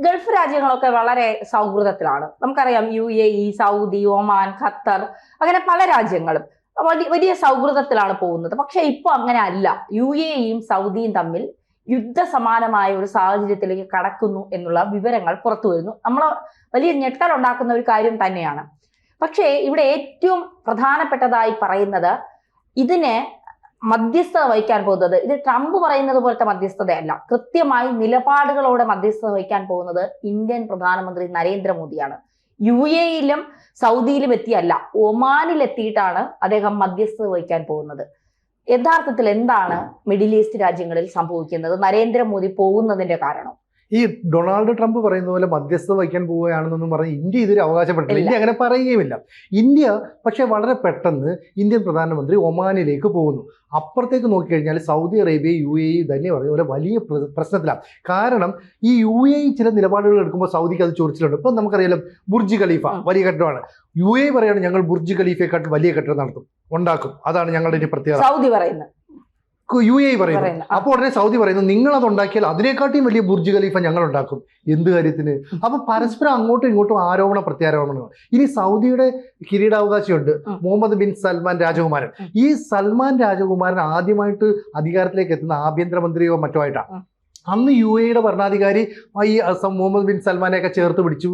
Gulf രാജ്യങ്ങളൊക്കെ വളരെ സൗഹൃദത്തിലാണ്. നമുക്കറിയാം UAE, സൗദി, ഒമാൻ, ഖത്തർ, അങ്ങനെ പല രാജ്യങ്ങളും വലിയ സൗഹൃദത്തിലാണ് പോകുന്നത്. പക്ഷെ ഇപ്പൊ അങ്ങനെ അല്ല. UAEയും സൗദിയും തമ്മിൽ യുദ്ധസമാനമായ ഒരു സാഹചര്യത്തിലേക്ക് കടക്കുന്നു എന്നുള്ള വിവരങ്ങൾ പുറത്തു വരുന്നു. നമ്മൾ വലിയ ഞെട്ടലുണ്ടാക്കുന്ന ഒരു കാര്യം തന്നെയാണ്. പക്ഷേ ഇവിടെ ഏറ്റവും പ്രധാനപ്പെട്ടതായി പറയുന്നത്, ഇതിന് മധ്യസ്ഥത വഹിക്കാൻ പോകുന്നത്, ഇത് ട്രംപ് പറയുന്നത് പോലത്തെ മധ്യസ്ഥതയല്ല, കൃത്യമായി നിലപാടുകളോടെ മധ്യസ്ഥത വഹിക്കാൻ പോകുന്നത് ഇന്ത്യൻ പ്രധാനമന്ത്രി നരേന്ദ്രമോദിയാണ്. UAEയിലും സൗദിയിലും എത്തിയല്ല, ഒമാനിൽ എത്തിയിട്ടാണ് അദ്ദേഹം മധ്യസ്ഥത വഹിക്കാൻ പോകുന്നത്. യഥാർത്ഥത്തിൽ എന്താണ് മിഡിൽ ഈസ്റ്റ് രാജ്യങ്ങളിൽ സംഭവിക്കുന്നത്? നരേന്ദ്രമോദി പോകുന്നതിന്റെ കാരണം? ഈ ഡൊണാൾഡ് ട്രംപ് പറയുന്ന പോലെ മധ്യസ്ഥത വഹിക്കാൻ പോവുകയാണെന്നൊന്നും പറഞ്ഞ് ഇന്ത്യ ഇതൊരു അവകാശപ്പെട്ടില്ല. ഇന്ത്യ അങ്ങനെ പറയുകയുമില്ല. ഇന്ത്യ പക്ഷേ വളരെ പെട്ടെന്ന് ഇന്ത്യൻ പ്രധാനമന്ത്രി ഒമാനിലേക്ക് പോകുന്നു. അപ്പുറത്തേക്ക് നോക്കിക്കഴിഞ്ഞാൽ സൗദി അറേബ്യ, UAE തന്നെ പറഞ്ഞ പോലെ വലിയ പ്രശ്നത്തിലാണ്. കാരണം ഈ UAE ചില നിലപാടുകൾ എടുക്കുമ്പോൾ സൗദിക്ക് അത് ചൊറിച്ചിലുണ്ട്. ഇപ്പം നമുക്കറിയാലോ, ബുർജ് ഖലീഫ വലിയ കെട്ടിടമാണ്. UAE പറയാണ് ഞങ്ങൾ ബുർജ് ഖലീഫയെക്കാട്ട് വലിയ കെട്ടിടം ഉണ്ടാക്കും, അതാണ് ഞങ്ങളുടെ ഇനി പ്രത്യേകത. സൗദി പറയുന്നത്, UAE പറയുന്നു. അപ്പോൾ ഉടനെ സൗദി പറയുന്നു നിങ്ങൾ അത് ഉണ്ടാക്കിയാൽ അതിനെക്കാട്ടിയും വലിയ ബുർജ് ഖലീഫ ഞങ്ങൾ ഉണ്ടാക്കും. എന്ത് കാര്യത്തിന്? അപ്പൊ പരസ്പരം അങ്ങോട്ടും ഇങ്ങോട്ടും ആരോപണ പ്രത്യാരോപണങ്ങൾ. ഇനി സൗദിയുടെ കിരീടാവകാശിയുണ്ട്, മുഹമ്മദ് ബിൻ സൽമാൻ രാജകുമാരൻ. ഈ സൽമാൻ രാജകുമാരൻ ആദ്യമായിട്ട് അധികാരത്തിലേക്ക് എത്തുന്ന ആഭ്യന്തരമന്ത്രിയോ മറ്റോ ആയിട്ടാണ്. അന്ന് UAEയുടെ ഭരണാധികാരി ഈ മുഹമ്മദ് ബിൻ സൽമാനെയൊക്കെ ചേർത്ത് പിടിച്ചു,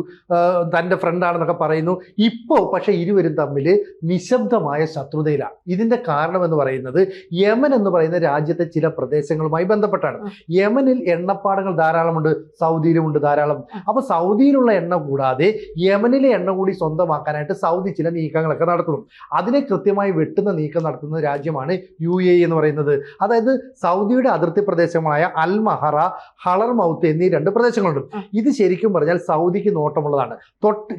തൻ്റെ ഫ്രണ്ടാണെന്നൊക്കെ പറയുന്നു. ഇപ്പോൾ പക്ഷേ ഇരുവരും തമ്മിൽ നിശബ്ദമായ ശത്രുതയിലാണ്. ഇതിൻ്റെ കാരണം എന്ന് പറയുന്നത് യമൻ എന്ന് പറയുന്ന രാജ്യത്തെ ചില പ്രദേശങ്ങളുമായി ബന്ധപ്പെട്ടാണ്. യമനിൽ എണ്ണപ്പാടങ്ങൾ ധാരാളമുണ്ട്, സൗദിയിലുമുണ്ട് ധാരാളം. അപ്പോൾ സൗദിയിലുള്ള എണ്ണ കൂടാതെ യമനിലെ എണ്ണ കൂടി സ്വന്തമാക്കാനായിട്ട് സൗദി ചില നീക്കങ്ങളൊക്കെ നടത്തുന്നു. അതിനെ കൃത്യമായി വെട്ടുന്ന നീക്കം നടത്തുന്ന രാജ്യമാണ് UAE എന്ന് പറയുന്നത്. അതായത് സൗദിയുടെ അതിർത്തി പ്രദേശമായ അൽ മഹറ, ഹളർ മൗത്ത് എന്നീ 2 പ്രദേശങ്ങളുണ്ട്. ഇത് ശരിക്കും പറഞ്ഞാൽ സൗദിക്ക് നോട്ടമുള്ളതാണ്.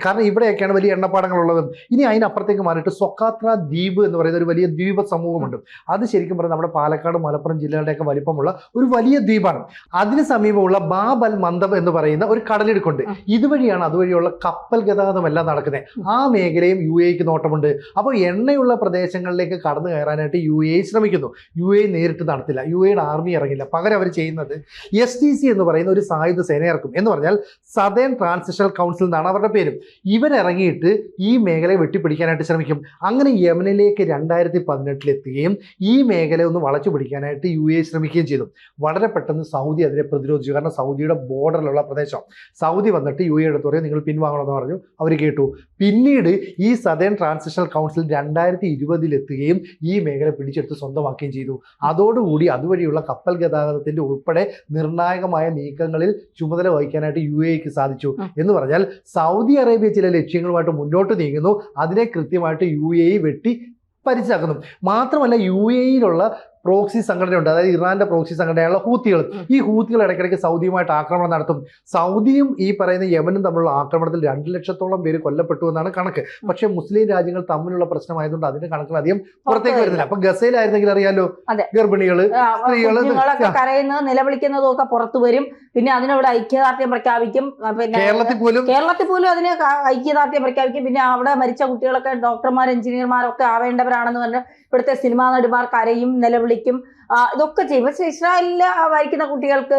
കാരണം ഇവിടെയൊക്കെയാണ് വലിയ എണ്ണപ്പാടങ്ങൾ ഉള്ളത്. ഇനി അതിനപ്പുറത്തേക്ക് മാറിയിട്ട് സൊക്കാത്ര ദ്വീപ് എന്ന് പറയുന്ന ഒരു വലിയ ദ്വീപ സമൂഹമുണ്ട്. അത് ശരിക്കും പറഞ്ഞാൽ നമ്മുടെ പാലക്കാട്, മലപ്പുറം ജില്ലകളുടെയൊക്കെ വലിപ്പമുള്ള ഒരു വലിയ ദ്വീപാണ്. അതിന് സമീപമുള്ള ബാബ് അൽ മന്ദബ് എന്ന് പറയുന്ന ഒരു കടലിടുക്കുണ്ട്. ഇതുവഴിയാണ് അതുവഴിയുള്ള കപ്പൽ ഗതാഗതം എല്ലാം നടക്കുന്നത്. ആ മേഖലയും UAEക്ക് നോട്ടമുണ്ട്. അപ്പോൾ എണ്ണയുള്ള പ്രദേശങ്ങളിലേക്ക് കടന്നു കയറാനായിട്ട് UAE ശ്രമിക്കുന്നു. UAE നേരിട്ട് നടത്തില്ല, UAEയുടെ ആർമി ഇറങ്ങില്ല. പകരം അവർ ചെയ്യുന്നത് STC എന്ന് പറയുന്ന ഒരു സായുധ സേന ഇറക്കും. എന്ന് പറഞ്ഞാൽ സദേൺ ട്രാൻസിഷണൽ കൗൺസിൽ എന്നാണ് അവരുടെ പേരും. ഇവരിറങ്ങിയിട്ട് ഈ മേഖലയെ വെട്ടിപ്പിടിക്കാനായിട്ട് ശ്രമിക്കും. അങ്ങനെ യമനിലേക്ക് 2018 എത്തുകയും ഈ മേഖല ഒന്ന് വളച്ചു പിടിക്കാനായിട്ട് UAE ശ്രമിക്കുകയും ചെയ്തു. വളരെ പെട്ടെന്ന് സൗദി അതിനെ പ്രതിരോധിച്ചു. കാരണം സൗദിയുടെ ബോർഡറിലുള്ള പ്രദേശം. സൗദി വന്നിട്ട് UAE എടുത്ത് പറയും നിങ്ങൾ പിൻവാങ്ങണമെന്ന് പറഞ്ഞു. അവർ കേട്ടു. പിന്നീട് ഈ സദേൺ ട്രാൻസിഷണൽ കൗൺസിൽ 2020 എത്തുകയും ഈ മേഖല പിടിച്ചെടുത്ത് സ്വന്തമാക്കുകയും ചെയ്തു. അതോടുകൂടി അതുവഴിയുള്ള കപ്പൽ ഗതാഗതത്തിന്റെ ഉൾപ്പെടെ നിർണായകമായ നീക്കങ്ങളിൽ ചുമതല വഹിക്കാനായിട്ട് UAEക്ക് സാധിച്ചു. എന്ന് പറഞ്ഞാൽ സൗദി അറേബ്യ ചില ലക്ഷ്യങ്ങളുമായിട്ട് മുന്നോട്ട് നീങ്ങുന്നു, അതിനെ കൃത്യമായിട്ട് UAE വെട്ടി പരിചാക്കുന്നു. മാത്രമല്ല UAEയിലുള്ള പ്രോക്സി സംഘടനയുണ്ട്, അതായത് ഇറാന്റെ പ്രോക്സി സംഘടനയുള്ള ഹൂത്തികൾ. ഈ ഹൂത്തികൾ ഇടയ്ക്കിടയ്ക്ക് സൗദിയുമായിട്ട് ആക്രമണം നടത്തും. സൗദിയും ഈ പറയുന്ന യമനും തമ്മിലുള്ള ആക്രമണത്തിൽ 2 ലക്ഷത്തോളം പേര് കൊല്ലപ്പെട്ടു എന്നാണ് കണക്ക്. പക്ഷെ മുസ്ലിം രാജ്യങ്ങൾ തമ്മിലുള്ള പ്രശ്നമായതുകൊണ്ട് അതിന്റെ കണക്കുകൾ അധികം പുറത്തേക്ക് വരുന്നില്ല. അപ്പൊ ഗസയിലായിരുന്നെങ്കിൽ അറിയാലോ, ഗർഭിണികള്, സ്ത്രീകള് കരയുന്നത് നിലവിളിക്കുന്നതും ഒക്കെ പുറത്തു വരും. പിന്നെ അതിനവിടെ ഐക്യദാർഢ്യം പ്രഖ്യാപിക്കും. പിന്നെ കേരളത്തിൽ പോലും അതിന് ഐക്യദാർഢ്യം പ്രഖ്യാപിക്കും. പിന്നെ അവിടെ മരിച്ച കുട്ടികളൊക്കെ ഡോക്ടർമാർ, എഞ്ചിനീയർമാരൊക്കെ ആവേണ്ടവരാണെന്ന് പറഞ്ഞ് ഇവിടുത്തെ സിനിമാ നടിമാർ കരയും, നിലവിളിക്കും, ഇതൊക്കെ ചെയ്യും. പക്ഷെ ഇസ്രായേലിൽ വായിക്കുന്ന കുട്ടികൾക്ക്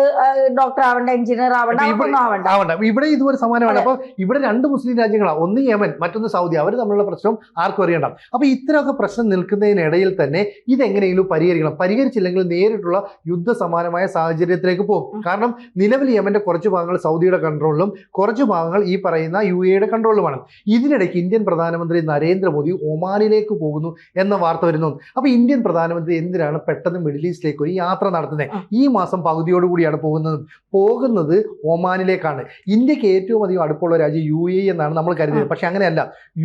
ഡോക്ടർ ആവണ്ട, എഞ്ചിനീയർ ആവണ്ട. ഇവിടെ ഇതുപോലെ സമാനമാണ്. അപ്പൊ ഇവിടെ 2 മുസ്ലിം രാജ്യങ്ങളാണ്, ഒന്ന് യമൻ, മറ്റൊന്ന് സൗദി. അവർ തമ്മിലുള്ള പ്രശ്നം ആർക്കും അറിയണ്ട. അപ്പൊ ഇത്തരമൊക്കെ പ്രശ്നം നിൽക്കുന്നതിനിടയിൽ തന്നെ ഇതെങ്ങനെയെങ്കിലും പരിഹരിക്കണം. പരിഹരിച്ചില്ലെങ്കിൽ നേരിട്ടുള്ള യുദ്ധസമാനമായ സാഹചര്യത്തിലേക്ക് പോകും. കാരണം നിലവിൽ യമന്റെ കുറച്ച് ഭാഗങ്ങൾ സൗദിയുടെ കൺട്രോളിലും കുറച്ച് ഭാഗങ്ങൾ ഈ പറയുന്ന UAEയുടെ കൺട്രോളിലുമാണ്. ഇതിനിടയ്ക്ക് ഇന്ത്യൻ പ്രധാനമന്ത്രി നരേന്ദ്രമോദി ഒമാനിലേക്ക് പോകുന്നു എന്ന വാർത്ത വരുന്നു. അപ്പൊ ഇന്ത്യൻ പ്രധാനമന്ത്രി എന്തിനാണ് പെട്ടെന്ന് മിഡിൽ ഈസ്റ്റിലേക്ക് ഒരു യാത്ര നടത്തുന്നത്? ഈ മാസം പകുതിയോടുകൂടിയാണ് പോകുന്നത് ഒമാനിലേക്കാണ്. ഇന്ത്യക്ക് ഏറ്റവും അധികം അടുപ്പുള്ള രാജ്യം UAE എന്നാണ് നമ്മൾ കരുതിയത്. പക്ഷെ അങ്ങനെയല്ല.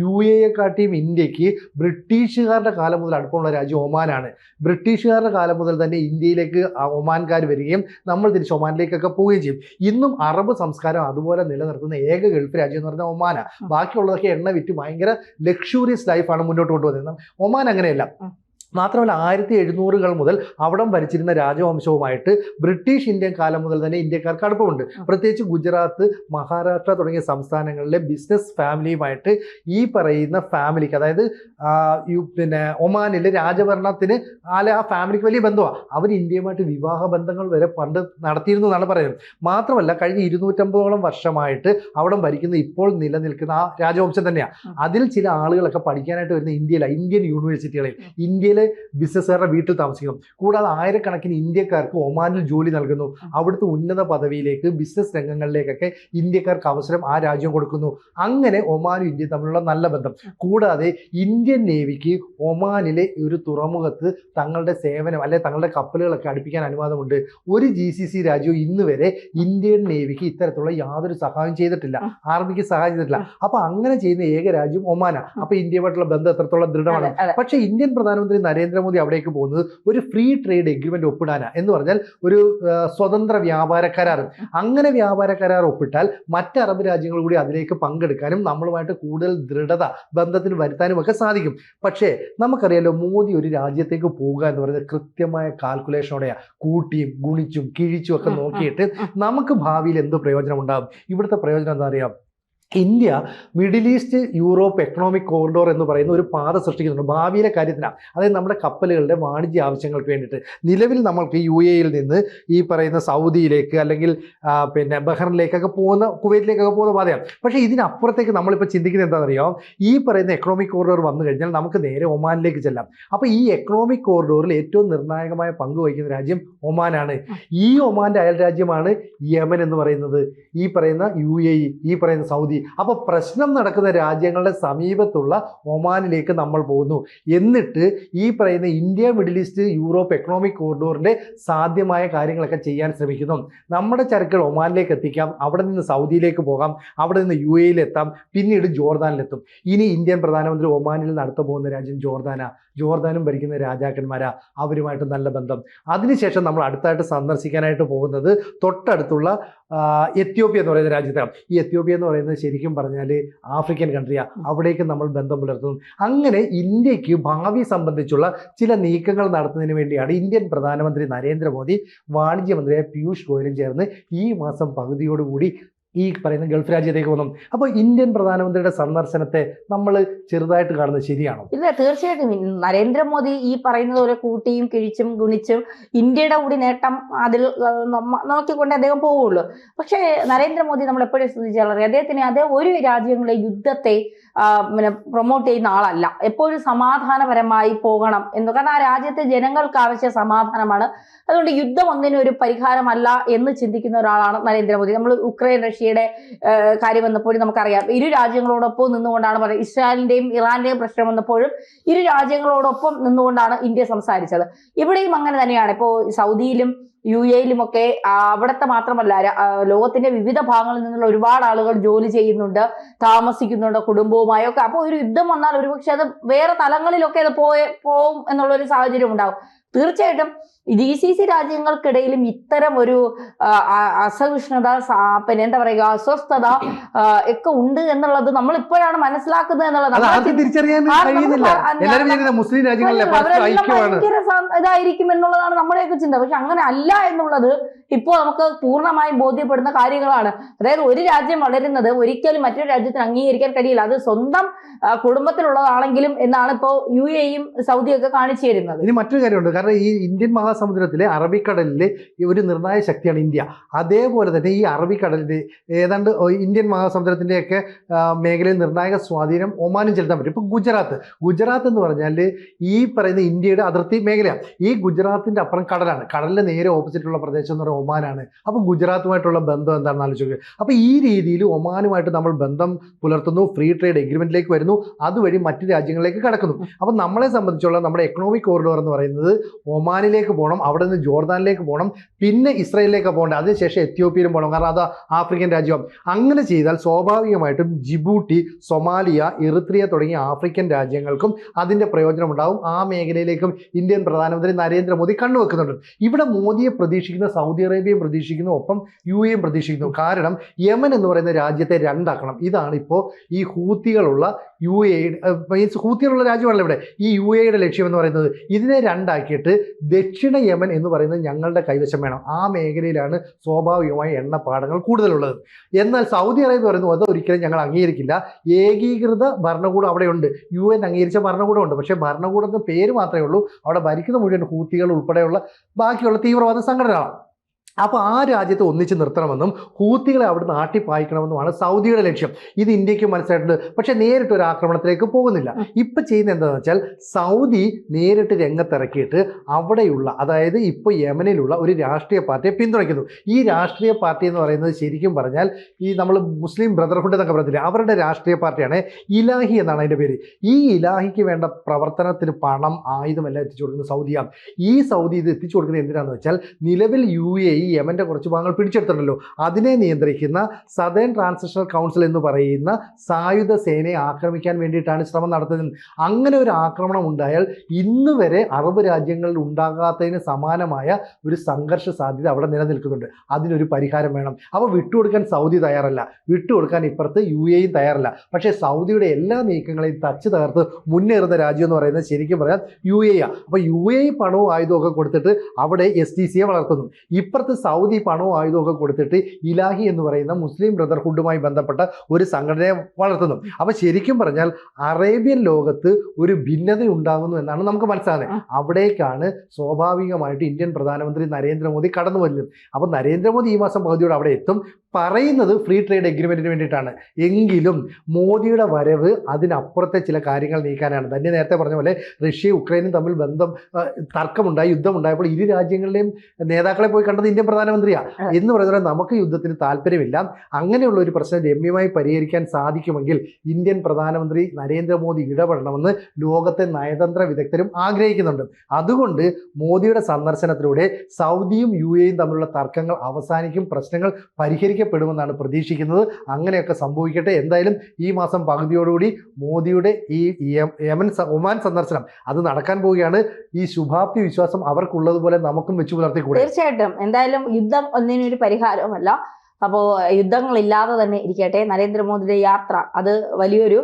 UAEയെക്കാട്ടിയും ഇന്ത്യക്ക് ബ്രിട്ടീഷുകാരുടെ കാലം മുതൽ അടുപ്പമുള്ള രാജ്യം ഒമാനാണ്. ബ്രിട്ടീഷുകാരുടെ കാലം മുതൽ തന്നെ ഇന്ത്യയിലേക്ക് ഒമാൻകാർ വരികയും നമ്മൾ തിരിച്ച് ഒമാനിലേക്കൊക്കെ പോവുകയും ചെയ്യും. ഇന്നും അറബ് സംസ്കാരം അതുപോലെ നിലനിർത്തുന്ന ഏക ഗൾഫ് രാജ്യം എന്ന് പറയുന്നത് ഒമാനാണ്. ബാക്കിയുള്ളതൊക്കെ എണ്ണ വിറ്റ് ഭയങ്കര ലക്ഷൂറിയസ് ലൈഫാണ് മുന്നോട്ട് കൊണ്ടുപോകുന്നത്. ഒമാൻ അങ്ങനെയല്ല. മാത്രമല്ല 1700-കൾ മുതൽ അവിടം ഭരിച്ചിരുന്ന രാജവംശവുമായിട്ട് ബ്രിട്ടീഷ് ഇന്ത്യൻ കാലം മുതൽ തന്നെ ഇന്ത്യക്കാർക്ക് അടുപ്പമുണ്ട്. പ്രത്യേകിച്ച് ഗുജറാത്ത്, മഹാരാഷ്ട്ര തുടങ്ങിയ സംസ്ഥാനങ്ങളിലെ ബിസിനസ് ഫാമിലിയുമായിട്ട് ഈ പറയുന്ന ഫാമിലിക്ക്, അതായത് പിന്നെ ഒമാനിലെ രാജഭരണത്തിന് ആ ഫാമിലിക്ക് വലിയ ബന്ധമാണ്. അവർ ഇന്ത്യയുമായിട്ട് വിവാഹ ബന്ധങ്ങൾ വരെ പണ്ട് നടത്തിയിരുന്നു എന്നാണ് പറയുന്നത്. മാത്രമല്ല കഴിഞ്ഞ 250ഓളം വർഷമായിട്ട് അവിടം ഭരിക്കുന്ന ഇപ്പോൾ നിലനിൽക്കുന്ന ആ രാജവംശം തന്നെയാണ്. അതിൽ ചില ആളുകളൊക്കെ പഠിക്കാനായിട്ട് വരുന്ന ഇന്ത്യൻ യൂണിവേഴ്സിറ്റികളിൽ ഇന്ത്യയിലെ ബിസിനസ്സുകാരുടെ വീട്ടിൽ താമസിക്കുന്നു. കൂടാതെ ആയിരക്കണക്കിന് ഇന്ത്യക്കാർക്ക് ഒമാനിൽ ജോലി നൽകുന്നു. അവിടുത്തെ ഉന്നത പദവിയിലേക്ക്, ബിസിനസ് രംഗങ്ങളിലേക്കൊക്കെ ഇന്ത്യക്കാർക്ക് അവസരം ആ രാജ്യം കൊടുക്കുന്നു. അങ്ങനെ ഒമാനും ഇന്ത്യയും തമ്മിലുള്ള നല്ല ബന്ധം. കൂടാതെ ഇന്ത്യൻ നേവിക്ക് ഒമാനിലെ ഒരു തുറമുഖത്ത് തങ്ങളുടെ സേവനം തങ്ങളുടെ കപ്പലുകളൊക്കെ അടുപ്പിക്കാൻ അനുവാദമുണ്ട്. ഒരു GCC രാജ്യവും ഇന്ന് വരെ ഇന്ത്യൻ നേവിക്ക് ഇത്തരത്തിലുള്ള യാതൊരു സഹായം ചെയ്തിട്ടില്ല, ആർമിക്ക് സഹായം ചെയ്തിട്ടില്ല. അപ്പൊ അങ്ങനെ ചെയ്യുന്ന ഏക രാജ്യം ഒമാനാണ്. അപ്പൊ ഇന്ത്യയുമായിട്ടുള്ള ബന്ധം എത്രത്തോളം ദൃഢമാണ്. പക്ഷേ ഇന്ത്യൻ പ്രധാനമന്ത്രി നരേന്ദ്രമോദി അവിടേക്ക് പോകുന്നത് ഒരു ഫ്രീ ട്രേഡ് എഗ്രിമെന്റ് ഒപ്പിടാനാണ്. എന്ന് പറഞ്ഞാൽ ഒരു സ്വതന്ത്ര വ്യാപാര കരാർ. അങ്ങനെ വ്യാപാര കരാർ ഒപ്പിട്ടാൽ മറ്റ് അറബ് രാജ്യങ്ങൾ കൂടി അതിലേക്ക് പങ്കെടുക്കാനും നമ്മളുമായിട്ട് കൂടുതൽ ദൃഢത ബന്ധത്തിൽ വരുത്താനും ഒക്കെ സാധിക്കും. പക്ഷേ നമുക്കറിയാലോ, മോദി ഒരു രാജ്യത്തേക്ക് പോവുക എന്ന് പറയുന്നത് കൃത്യമായ കാൽക്കുലേഷനോടെയാണ്. കൂട്ടിയും ഗുണിച്ചും കിഴിച്ചും ഒക്കെ നോക്കിയിട്ട് നമുക്ക് ഭാവിയിൽ എന്ത് പ്രയോജനം ഉണ്ടാകും. ഇവിടുത്തെ പ്രയോജനം എന്താ അറിയാം? India Middle East Europe economic corridor എന്ന് പറയുന്ന ഒരു പാത സൃഷ്ടിക്കുന്നുണ്ട് ഭാവിയിലെ കാര്യത്തിനാണ്. അതായത് നമ്മുടെ കപ്പലുകളുടെ വാണിജ്യ ആവശ്യങ്ങൾക്ക് വേണ്ടിയിട്ട്. നിലവിൽ നമ്മൾക്ക് UAE-യിൽ നിന്ന് ഈ പറയുന്ന സൗദിയിലേക്ക് അല്ലെങ്കിൽ പിന്നെ ബഹ്റിനിലേക്കൊക്കെ പോകുന്ന, കുവൈറ്റിലേക്കൊക്കെ പോകുന്ന പാതയാണ്. പക്ഷേ ഇതിനപ്പുറത്തേക്ക് നമ്മളിപ്പോൾ ചിന്തിക്കുന്നത് എന്താണെന്നറിയാം? ഈ പറയുന്ന എക്കണോമിക് കോറിഡോർ വന്നു കഴിഞ്ഞാൽ നമുക്ക് നേരെ ഒമാനിലേക്ക് ചെല്ലാം. അപ്പോൾ ഈ എക്കണോമിക് കോറിഡോറിൽ ഏറ്റവും നിർണായകമായ പങ്ക് വഹിക്കുന്ന രാജ്യം ഒമാനാണ്. ഈ ഒമാൻ്റെ അയൽ രാജ്യമാണ് യമൻ എന്ന് പറയുന്നത്, ഈ പറയുന്ന UAE, ഈ പറയുന്ന സൗദി. അപ്പോൾ പ്രശ്നം നടക്കുന്ന രാജ്യങ്ങളുടെ സമീപത്തുള്ള ഒമാനിലേക്ക് നമ്മൾ പോകുന്നു. എന്നിട്ട് ഈ പറയുന്ന India Middle East Europe economic കോറിഡോറിന്റെ സാധ്യമായ കാര്യങ്ങളൊക്കെ ചെയ്യാൻ ശ്രമിക്കുന്നു. നമ്മുടെ ചരക്കുകൾ ഒമാനിലേക്ക് എത്തിക്കാം, അവിടെ നിന്ന് സൗദിയിലേക്ക് പോകാം, അവിടെ നിന്ന് UAE-യിൽ എത്താം, പിന്നീട് ജോർദാനിലെത്തും. ഇനി ഇന്ത്യൻ പ്രധാനമന്ത്രി ഒമാനിൽ നടത്ത പോകുന്ന രാജ്യം ജോർദാനും ഭരിക്കുന്ന രാജാക്കന്മാരാ, അവരുമായിട്ട് നല്ല ബന്ധം. അതിനുശേഷം നമ്മൾ അടുത്തായിട്ട് സന്ദർശിക്കാനായിട്ട് പോകുന്നത് തൊട്ടടുത്തുള്ള എത്യോപ്യ എന്ന് പറയുന്ന രാജ്യത്താണ്. ഈ എത്യോപ്യ എന്ന് പറയുന്നത് ശരിക്കും പറഞ്ഞാൽ ആഫ്രിക്കൻ കൺട്രിയാണ്. അവിടേക്ക് നമ്മൾ ബന്ധം പുലർത്തുന്നു. അങ്ങനെ ഇന്ത്യക്ക് ഭാവി സംബന്ധിച്ചുള്ള ചില നീക്കങ്ങൾ നടത്തുന്നതിന് വേണ്ടിയാണ് ഇന്ത്യൻ പ്രധാനമന്ത്രി നരേന്ദ്രമോദി വാണിജ്യമന്ത്രിയായ പീയൂഷ് ഗോയലും ചേർന്ന് ഈ മാസം പകുതിയോടുകൂടി ഈ പറയുന്ന ഗൾഫ് രാജ്യത്തേക്ക് പോകുന്നു. അപ്പോൾ ഇന്ത്യൻ പ്രധാനമന്ത്രിയുടെ സന്ദർശനത്തെ നമ്മൾ ചെറുതായിട്ട് കാണുന്നത് ശരിയാണോ? ഇല്ല, തീർച്ചയായിട്ടും നരേന്ദ്രമോദി ഈ പറയുന്നത് പോലെ കൂട്ടിയും കിഴിച്ചും ഗുണിച്ചും ഇന്ത്യയുടെ കൂടി നേട്ടം അതിൽ നോക്കിക്കൊണ്ടേ അദ്ദേഹം പോവുള്ളൂ. പക്ഷേ നരേന്ദ്രമോദി നമ്മൾ എപ്പോഴും ശ്രദ്ധിച്ചാൽ അദ്ദേഹം ഒരു രാജ്യങ്ങളെ യുദ്ധത്തെ പ്രൊമോട്ട് ചെയ്യുന്ന ആളല്ല. എപ്പോഴും സമാധാനപരമായി പോകണം എന്ന്. കാരണം ആ രാജ്യത്തെ ജനങ്ങൾക്ക് ആവശ്യ സമാധാനമാണ്. അതുകൊണ്ട് യുദ്ധം ഒന്നിനും ഒരു പരിഹാരമല്ല എന്ന് ചിന്തിക്കുന്ന ഒരാളാണ് നരേന്ദ്രമോദി. നമ്മൾ ഉക്രൈൻ റഷ്യയുടെ കാര്യം വന്നപ്പോഴും നമുക്കറിയാം, ഇരു രാജ്യങ്ങളോടൊപ്പം നിന്നുകൊണ്ടാണ് പറയുന്നത്. ഇസ്രായേലിന്റെയും ഇറാന്റെയും പ്രശ്നം വന്നപ്പോഴും ഇരു രാജ്യങ്ങളോടൊപ്പം നിന്നുകൊണ്ടാണ് ഇന്ത്യ സംസാരിച്ചത്. ഇവിടെയും അങ്ങനെ തന്നെയാണ്. ഇപ്പോൾ സൗദിയിലും UAE-യിലുമൊക്കെ അവിടുത്തെ മാത്രമല്ല, ലോകത്തിന്റെ വിവിധ ഭാഗങ്ങളിൽ നിന്നുള്ള ഒരുപാട് ആളുകൾ ജോലി ചെയ്യുന്നുണ്ട്, താമസിക്കുന്നുണ്ട് കുടുംബവുമായൊക്കെ. അപ്പോൾ ഒരു യുദ്ധം വന്നാൽ ഒരുപക്ഷെ അത് വേറെ തലങ്ങളിലൊക്കെ അത് പോവും എന്നുള്ളൊരു സാഹചര്യം ഉണ്ടാവും. തീർച്ചയായിട്ടും GCC രാജ്യങ്ങൾക്കിടയിലും ഇത്തരം ഒരു അസഹിഷ്ണുത, പിന്നെ എന്താ പറയുക, അസ്വസ്ഥത ഒക്കെ ഉണ്ട് എന്നുള്ളത് നമ്മൾ ഇപ്പോഴാണ് മനസ്സിലാക്കുന്നത് ഇതായിരിക്കും എന്നുള്ളതാണ് നമ്മുടെയൊക്കെ ചിന്ത. പക്ഷെ അങ്ങനെ അല്ല എന്നുള്ളത് ഇപ്പോൾ നമുക്ക് പൂർണ്ണമായും ബോധ്യപ്പെടുന്ന കാര്യങ്ങളാണ്. അതായത് ഒരു രാജ്യം വളരുന്നത് ഒരിക്കലും മറ്റൊരു രാജ്യത്തിന് അംഗീകരിക്കാൻ കഴിയില്ല, അത് സ്വന്തം കുടുംബത്തിലുള്ളതാണെങ്കിലും എന്നാണ് ഇപ്പോൾ UAE-യും സൗദിയൊക്കെ കാണിച്ചു തരുന്നത്. ഇനി മറ്റൊരു കാര്യമുണ്ട്. കാരണം ഈ ഇന്ത്യൻ മഹാസമുദ്രത്തിലെ അറബിക്കടലിലെ ഒരു നിർണായക ശക്തിയാണ് ഇന്ത്യ. അതേപോലെ തന്നെ ഈ അറബിക്കടലിന്റെ ഏതാണ്ട് ഇന്ത്യൻ മഹാസമുദ്രത്തിന്റെയൊക്കെ മേഖലയിൽ നിർണായക സ്വാധീനം ഒമാനും ചെലുത്താൻ പറ്റും. ഇപ്പൊ ഗുജറാത്ത് എന്ന് പറഞ്ഞാൽ ഈ പറയുന്ന ഇന്ത്യയുടെ അതിർത്തി മേഖലയാണ്. ഈ ഗുജറാത്തിന്റെ അപ്പുറം കടലാണ്. കടലിന്റെ നേരെ ഓപ്പോസിറ്റുള്ള പ്രദേശം എന്ന് പറയുന്നത് ഒമാനാണ്. അപ്പൊ ഗുജറാത്തുമായിട്ടുള്ള ബന്ധം എന്താണെന്ന് ആലോചിക്കുക. അപ്പൊ ഈ രീതിയിൽ ഒമാനുമായിട്ട് നമ്മൾ ബന്ധം പുലർത്തുന്നു, ഫ്രീ ട്രേഡ് എഗ്രിമെന്റിലേക്ക് വരുന്നു, അതുവഴി മറ്റു രാജ്യങ്ങളിലേക്ക് കടക്കുന്നു. അപ്പൊ നമ്മളെ സംബന്ധിച്ചുള്ള നമ്മുടെ എക്കണോമിക് കോറിഡോർ എന്ന് പറയുന്നത് ഒമാനിലേക്ക് പോകണം, അവിടെ നിന്ന് ജോർദാനിലേക്ക് പോകണം, പിന്നെ ഇസ്രായേലിലേക്ക് പോകണം, അതിനുശേഷം എത്യോപ്യയിലും പോകണം, കാരണം അത് ആഫ്രിക്കൻ രാജ്യമാണ്. അങ്ങനെ ചെയ്താൽ സ്വാഭാവികമായിട്ടും ജിബൂട്ടി, സൊമാലിയ, എറിത്രിയ തുടങ്ങിയ ആഫ്രിക്കൻ രാജ്യങ്ങൾക്കും അതിന്റെ പ്രയോജനം ഉണ്ടാവും. ആ മേഖലയിലേക്കും ഇന്ത്യൻ പ്രധാനമന്ത്രി നരേന്ദ്രമോദി കണ്ണുവെക്കുന്നുണ്ട്. ഇവിടെ മോദിയെ പ്രതീക്ഷിക്കുന്ന സൗദി അറേബ്യയും പ്രതീക്ഷിക്കുന്നു, ഒപ്പം UAEയും പ്രതീക്ഷിക്കുന്നു. കാരണം യമൻ എന്ന് പറയുന്ന രാജ്യത്തെ രണ്ടാക്കണം. ഇതാണ് ഇപ്പോൾ ഈ ഹൂത്തികളുള്ള മീൻസ് ഹൂത്തികളുള്ള രാജ്യമാണല്ലോ ഇവിടെ ഈ UAEയുടെ ലക്ഷ്യം എന്ന് പറയുന്നത്. ഇതിനെ രണ്ടാക്കിയിട്ട് ദക്ഷിണ യമൻ എന്ന് പറയുന്നത് ഞങ്ങളുടെ കൈവശം വേണം. ആ മേഖലയിലാണ് സ്വാഭാവികമായി എണ്ണപ്പാടങ്ങൾ കൂടുതലുള്ളത്. എന്നാൽ സൗദി അറേബ്യ പറയുന്നു അത് ഒരിക്കലും ഞങ്ങൾ അംഗീകരിക്കില്ല. ഏകീകൃത ഭരണകൂടം അവിടെയുണ്ട്, UN അംഗീകരിച്ച ഭരണകൂടമുണ്ട്. പക്ഷേ ഭരണകൂടത്തിന് പേര് മാത്രമേ ഉള്ളൂ. അവിടെ ഭരിക്കുന്ന മുഴുവൻ ഹൂത്തികൾ ഉൾപ്പെടെയുള്ള ബാക്കിയുള്ള തീവ്രവാദ സംഘടനകളാണ്. അപ്പോൾ ആ രാജ്യത്തെ ഒന്നിച്ച് നിർത്തണമെന്നും ഹൂത്തികളെ അവിടെ നാട്ടിപ്പായിക്കണമെന്നുമാണ് സൗദിയുടെ ലക്ഷ്യം. ഇത് ഇന്ത്യക്ക് മനസ്സിലായിട്ടുണ്ട്. പക്ഷെ നേരിട്ട് ഒരു ആക്രമണത്തിലേക്ക് പോകുന്നില്ല. ഇപ്പം ചെയ്യുന്നത് എന്താണെന്ന് വെച്ചാൽ സൗദി നേരിട്ട് രംഗത്തിറക്കിയിട്ട് അവിടെയുള്ള, അതായത് ഇപ്പോൾ യമനിലുള്ള ഒരു രാഷ്ട്രീയ പാർട്ടിയെ പിന്തുണയ്ക്കുന്നു. ഈ രാഷ്ട്രീയ പാർട്ടി എന്ന് പറയുന്നത് ശരിക്കും പറഞ്ഞാൽ ഈ നമ്മൾ മുസ്ലിം ബ്രദർഹുഡ് എന്നൊക്കെ പറഞ്ഞില്ലേ, അവരുടെ രാഷ്ട്രീയ പാർട്ടിയാണ് ഇലാഹി എന്നാണ് അതിൻ്റെ പേര്. ഈ ഇലാഹിക്ക് വേണ്ട പ്രവർത്തനത്തിന് പണം, ആയുധമെല്ലാം എത്തിച്ചു കൊടുക്കുന്നത് സൗദിയാണ്. ഈ സൗദി ഇത് എത്തിച്ചു കൊടുക്കുന്നത് എന്തിനാണെന്ന് വെച്ചാൽ നിലവിൽ UAE യമന്റെ കുറച്ച് ഭാഗങ്ങൾ പിടിച്ചെടുത്തിട്ടുണ്ടല്ലോ, അതിനെ നിയന്ത്രിക്കുന്ന സദേൺ ട്രാൻസിഷണൽ കൗൺസിൽ എന്ന് പറയുന്ന സായുധ സേനയെ ആക്രമിക്കാൻ വേണ്ടിയിട്ടാണ് ശ്രമം നടത്തുന്നത്. അങ്ങനെ ഒരു ആക്രമണം ഉണ്ടായാൽ ഇന്ന് വരെ അറബ് രാജ്യങ്ങളിൽ ഉണ്ടാകാത്തതിന് സമാനമായ ഒരു സംഘർഷ സാധ്യത അവിടെ നിലനിൽക്കുന്നുണ്ട്. അതിനൊരു പരിഹാരം വേണം. അപ്പോൾ വിട്ടുകൊടുക്കാൻ സൗദി തയ്യാറല്ല, വിട്ടുകൊടുക്കാൻ ഇപ്പുറത്ത് UAE തയ്യാറല്ല. പക്ഷേ സൗദിയുടെ എല്ലാ നീക്കങ്ങളെയും തച്ച് തകർത്ത് മുന്നേറുന്ന രാജ്യം എന്ന് പറയുന്നത് ശരിക്കും പറയാൻ UAE ആണ്. അപ്പോൾ UAE പണവും ആയുധവും ഒക്കെ കൊടുത്തിട്ട് അവിടെ STCയെ വളർത്തുന്നു. ഇപ്പുറത്ത് സൗദി പണവും ആയുധമൊക്കെ കൊടുത്തിട്ട് ഇലാഹി എന്ന് പറയുന്ന മുസ്ലിം ബ്രദർഹുഡുമായി ബന്ധപ്പെട്ട ഒരു സംഘടനയെ വളർത്തുന്നു. അപ്പോൾ ശരിക്കും പറഞ്ഞാൽ അറേബ്യൻ ലോകത്ത് ഒരു ഭിന്നത ഉണ്ടാകുന്നു എന്നാണ് നമുക്ക് മനസ്സിലാകുന്നത്. അവിടേക്കാണ് സ്വാഭാവികമായിട്ട് ഇന്ത്യൻ പ്രധാനമന്ത്രി നരേന്ദ്രമോദി കടന്നു വരുന്നത്. അപ്പോൾ നരേന്ദ്രമോദി ഈ മാസം പകുതിയോടെ അവിടെ എത്തും. പറയുന്നത് ഫ്രീ ട്രേഡ് എഗ്രിമെന്റിന് വേണ്ടിയിട്ടാണ്. എങ്കിലും മോദിയുടെ വരവ് അതിനപ്പുറത്തെ ചില കാര്യങ്ങൾ നീക്കാനാണ്. തന്നെ നേരത്തെ പറഞ്ഞ പോലെ റഷ്യയും ഉക്രൈനും തമ്മിൽ തർക്കമുണ്ടായി, യുദ്ധമുണ്ടായപ്പോൾ ഇരു രാജ്യങ്ങളുടെയും നേതാക്കളെ പോയി കണ്ടത് ഇന്ത്യൻ പ്രധാനമന്ത്രിയാണ് എന്ന് പറയുന്നത് നമുക്ക് യുദ്ധത്തിന് താല്പര്യമില്ല. അങ്ങനെയുള്ള ഒരു പ്രശ്നം രമ്യമായി പരിഹരിക്കാൻ സാധിക്കുമെങ്കിൽ ഇന്ത്യൻ പ്രധാനമന്ത്രി നരേന്ദ്രമോദി ഇടപെടണമെന്ന് ലോകത്തെ നയതന്ത്ര വിദഗ്ധരും ആഗ്രഹിക്കുന്നുണ്ട്. അതുകൊണ്ട് മോദിയുടെ സന്ദർശനത്തിലൂടെ സൗദിയും UAEയും തമ്മിലുള്ള തർക്കങ്ങൾ അവസാനിക്കും, പ്രശ്നങ്ങൾ പരിഹരിക്കപ്പെടുമെന്നാണ് പ്രതീക്ഷിക്കുന്നത്. അങ്ങനെയൊക്കെ സംഭവിക്കട്ടെ. എന്തായാലും ഈ മാസം പകുതിയോടുകൂടി മോദിയുടെ ഈ ഒമാൻ സന്ദർശനം അത് നടക്കാൻ പോവുകയാണ്. ഈ ശുഭാപ്തി വിശ്വാസം അവർക്കുള്ളതുപോലെ നമുക്കും വെച്ചു പുലർത്തിക്കൂടെ? തീർച്ചയായിട്ടും. എന്തായാലും യുദ്ധം ഒന്നിനൊരു പരിഹാരമല്ല. അപ്പോൾ യുദ്ധങ്ങളില്ലാതെ തന്നെ ഇരിക്കട്ടെ. നരേന്ദ്രമോദിയുടെ യാത്ര അത് വലിയൊരു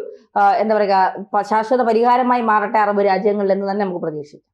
എന്താ പറയുക ശാശ്വത പരിഹാരമായി മാറട്ടെ അറബ് രാജ്യങ്ങളിൽ എന്ന് തന്നെ നമുക്ക് പ്രതീക്ഷിക്കാം.